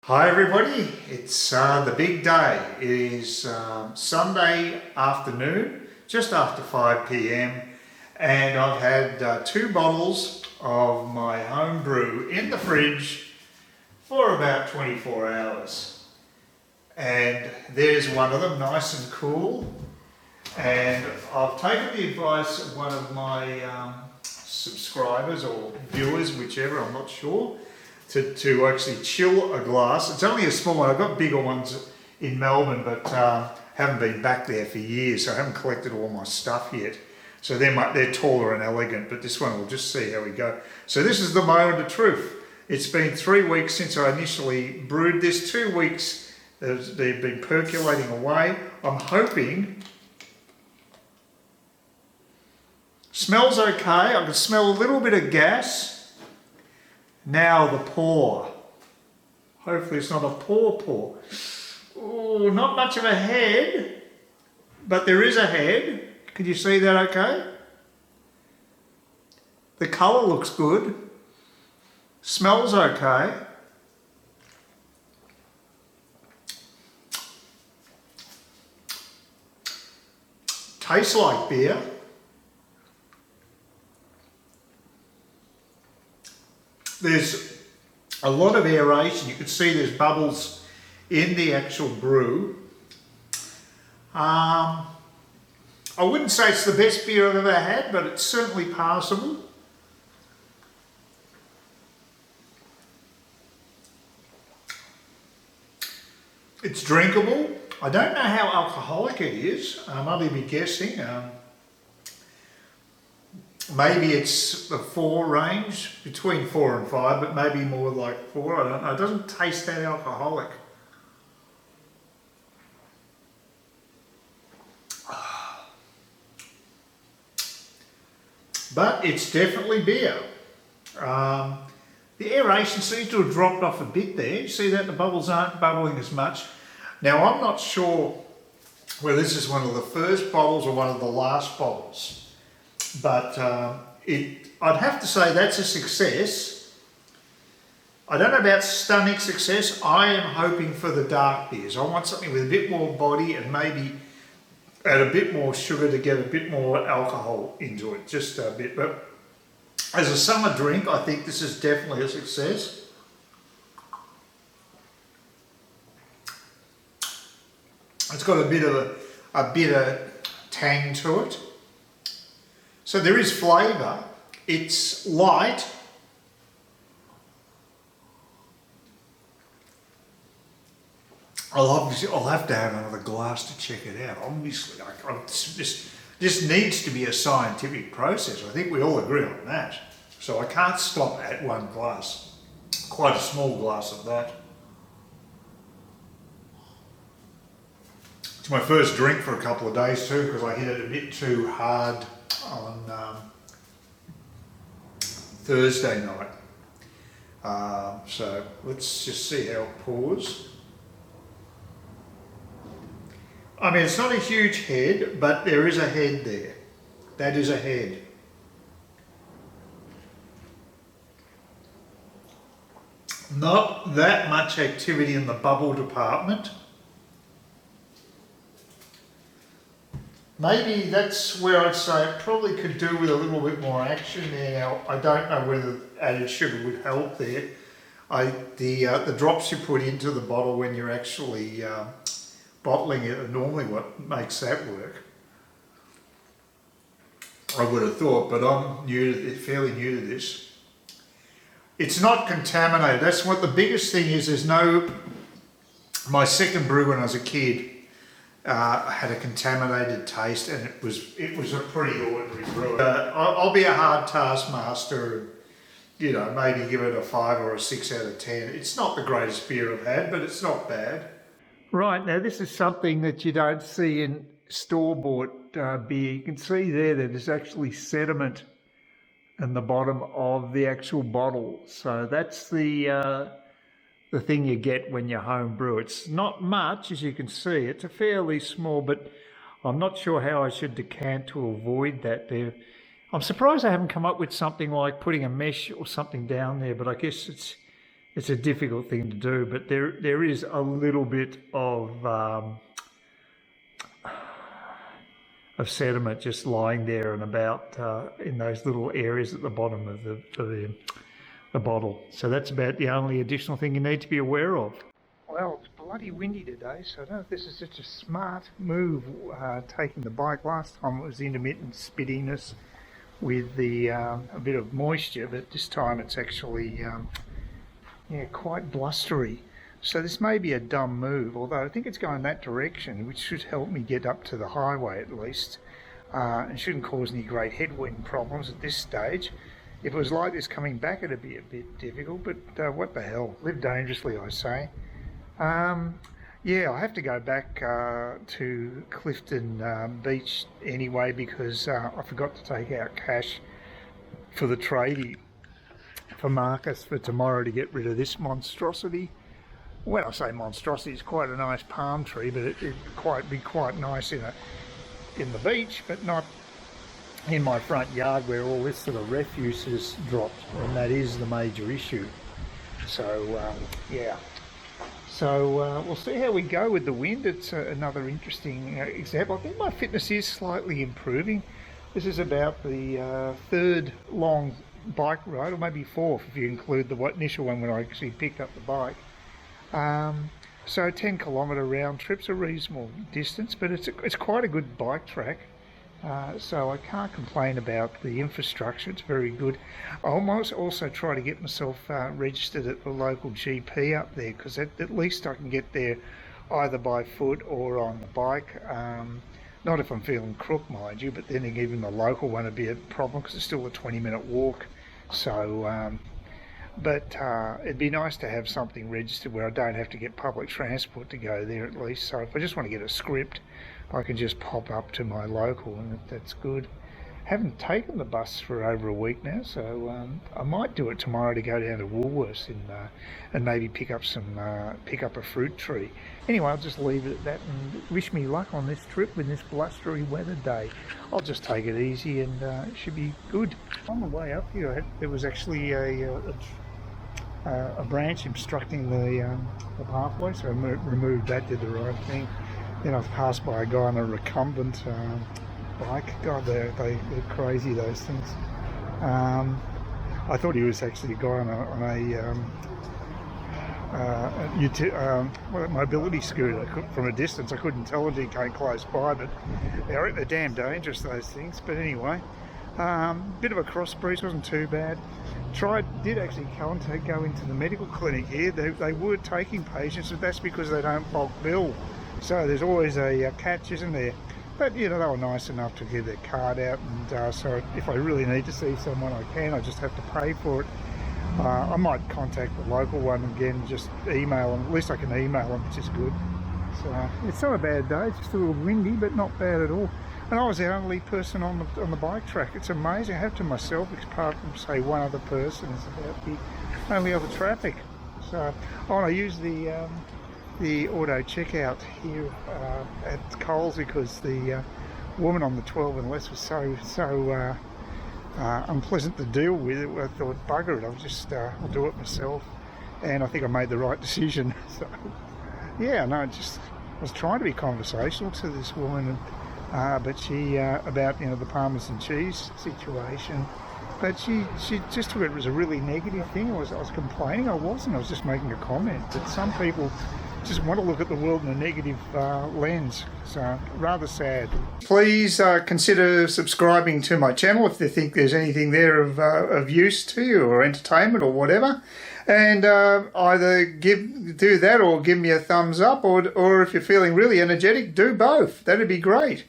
Hi everybody, it's the big day. It is Sunday afternoon, just after 5 p.m, and I've had 2 bottles of my home brew in the fridge for about 24 hours. And there's one of them, nice and cool. And I've taken the advice of one of my subscribers or viewers, whichever, I'm not sure, to actually chill a glass. It's only a small one. I've got bigger ones in Melbourne, but haven't been back there for years, so I haven't collected all my stuff yet. So they're taller and elegant, but this one, we'll just see how we go. So this is the moment of truth. It's been 3 weeks since I initially brewed this. 2 weeks they've been percolating away. I'm hoping. Smells okay. I can smell a little bit of gas. Now the pour. Hopefully it's not a pour. Oh, not much of a head, but there is a head. Can you see that okay? The colour looks good. Smells okay. Tastes like beer. There's a lot of aeration. You can see there's bubbles in the actual brew. I wouldn't say it's the best beer I've ever had, but it's certainly passable. It's drinkable. I don't know how alcoholic it is. I'm only be guessing. Maybe it's the 4 range, between 4 and 5, but maybe more like 4. I don't know. It doesn't taste that alcoholic. But it's definitely beer. The aeration seems to have dropped off a bit there. You see that the bubbles aren't bubbling as much. Now I'm not sure whether this is one of the first bottles or one of the last bottles. But I'd have to say that's a success. I don't know about stunning success. I am hoping for the dark beers. I want something with a bit more body and maybe add a bit more sugar to get a bit more alcohol into it, just a bit. But as a summer drink, I think this is definitely a success. It's got a bit of a bitter tang to it. So there is flavour. It's light. I'll have to have another glass to check it out. Obviously, this needs to be a scientific process. I think we all agree on that. So I can't stop at one glass. Quite a small glass of that. It's my first drink for a couple of days too, because I hit it a bit too hard on Thursday night. So let's just see how it pours. I mean, it's not a huge head, but there is a head there. That is a head. Not that much activity in the bubble department. Maybe that's where I'd say it probably could do with a little bit more action there. Now, I don't know whether added sugar would help there. The drops you put into the bottle when you're actually bottling it are normally what makes that work. I would have thought, but I'm fairly new to this. It's not contaminated. That's what the biggest thing is. There's no. My second brew when I was a kid. Had a contaminated taste, and it was a pretty ordinary brew. I'll be a hard taskmaster, and maybe give it a 5 or a 6 out of 10. It's not the greatest beer I've had, but it's not bad. Right, now this is something that you don't see in store-bought beer. You can see there that there's actually sediment in the bottom of the actual bottle. So that's the thing you get when you home brew. It's not much, as you can see. It's a fairly small, but I'm not sure how I should decant to avoid that there. I'm surprised I haven't come up with something like putting a mesh or something down there, but I guess it's it's a difficult thing to do, but there is a little bit of sediment just lying there and about in those little areas at the bottom of the bottle. So that's about the only additional thing you need to be aware of. Well, it's bloody windy today, so I don't know if this is such a smart move, taking the bike. Last time it was intermittent spittiness with the a bit of moisture, but this time it's actually yeah, quite blustery. So this may be a dumb move, although I think it's going that direction, which should help me get up to the highway at least. And shouldn't cause any great headwind problems at this stage. If it was like this coming back, it'd be a bit difficult, but what the hell? Live dangerously, I say. Yeah, I have to go back to Clifton Beach anyway, because I forgot to take out cash for the tradie for Marcus for tomorrow to get rid of this monstrosity. When I say monstrosity, it's quite a nice palm tree, but it'd be quite nice in the beach, but not in my front yard where all this sort of refuse is dropped, and that is the major issue. So yeah, so we'll see how we go with the wind. It's another interesting example. I think my fitness is slightly improving. This is about the third long bike ride, or maybe fourth if you include the initial one when I actually picked up the bike. So 10 kilometre round trip's a reasonable distance, but it's quite a good bike track. So I can't complain about the infrastructure, it's very good. I almost also try to get myself registered at the local GP up there, because at least I can get there either by foot or on the bike. Not if I'm feeling crook, mind you, but then even the local one would be a problem because it's still a 20-minute walk. So, but it'd be nice to have something registered where I don't have to get public transport to go there at least. So if I just want to get a script, I can just pop up to my local, and that's good. Haven't taken the bus for over a week now, so I might do it tomorrow to go down to Woolworths and maybe pick up a fruit tree. Anyway, I'll just leave it at that and wish me luck on this trip with this blustery weather day. I'll just take it easy and it should be good. On the way up here, there was actually a branch obstructing the pathway, so I removed that, did the right thing. Then I've passed by a guy on a recumbent bike. God, they're crazy, those things. I thought he was actually a guy on a mobility scooter. From a distance, I couldn't tell until he came close by, but they're damn dangerous, those things. But anyway, bit of a cross breeze, wasn't too bad. Did actually go into the medical clinic here. They were taking patients, but that's because they don't bulk bill. So there's always a catch, isn't there? But you know, they were nice enough to give their card out, and so if I really need to see someone, I can. I just have to pay for it. I might contact the local one again, just email them. At least I can email them, which is good. So it's not a bad day. It's just a little windy, but not bad at all. And I was the only person on the bike track. It's amazing. I have to myself, apart from say one other person, is about the only other traffic. So I use the auto checkout here at Coles, because the woman on the 12 and less was so unpleasant to deal with. I thought, bugger it, I'll do it myself, and I think I made the right decision. So yeah, no, I was trying to be conversational to this woman, but she about the Parmesan cheese situation. But she just took it as a really negative thing. I was complaining. I wasn't. I was just making a comment. But some people just want to look at the world in a negative lens. So rather sad. Please consider subscribing to my channel if you think there's anything there of use to you, or entertainment or whatever. And either do that or give me a thumbs up, or if you're feeling really energetic, do both. That'd be great.